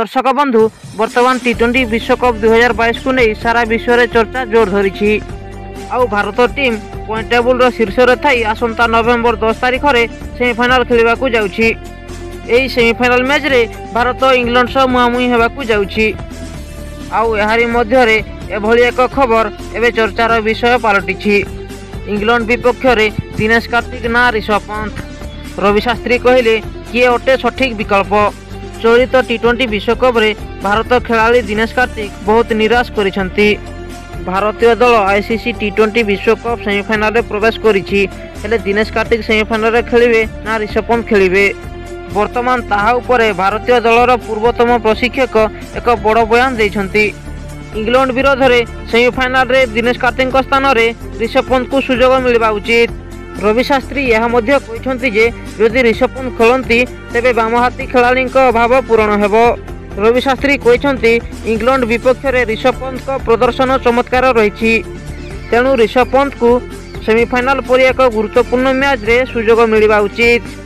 दर्शक बंधु वर्तमान टी20 विश्वकप 2022 को नहीं सारा विश्व में चर्चा जोर धरी। आउ भारत टीम पॉइंट टेबुल शीर्ष में थी आसंता नवेम्बर 10 तारिख में सेमिफाइनाल खेलने को जाऊँगी। यही सेमिफाइनाल मैच रे भारत इंग्लैंड सह मुहांमुही होगाकू जाऊँगी। आउ एहारी मध्य एभली एक खबर एवं चर्चार विषय पलटि। इंग्लैंड विपक्ष में दिनेश कार्तिक ना ऋषभ पंत। रवि शास्त्री कहले किए अटे सठिक विकल्प। चलित टी20 विश्वकप रे भारत खेलाड़ी दिनेश कार्तिक बहुत निराश करिसेंती। भारतीय दल आईसीसी टी20 विश्वकप सेमिफाइनाल रे प्रवेश करिछि, हेले दिनेश कार्तिक सेमिफाइनाल रे खेलिबे ना ऋषभ पंत खेलिबे। वर्तमान ताहा उपरे भारतीय दलर पूर्वतम प्रशिक्षक एक बड़ बयान देइछंती। इंग्लैंड विरोध में सेमिफाइनाल रे दिनेश कार्तिक स्थान रे ऋषभ पंत को सुजोग मिलवा उचित। रवि शास्त्री यह मध्य कहते जे यदि ऋषभ पंत खेलती तेबे बामहाती खेलाड़ी अभाव पूरण हेबो। रवि शास्त्री कहते इंग्लैंड विपक्ष में ऋषभ पंत का प्रदर्शन चमत्कार रही, तेणु ऋषभ पंत को सेमिफाइनाल पर एक गुरुत्वपूर्ण मैच रे सुजोग मिलवा उचित।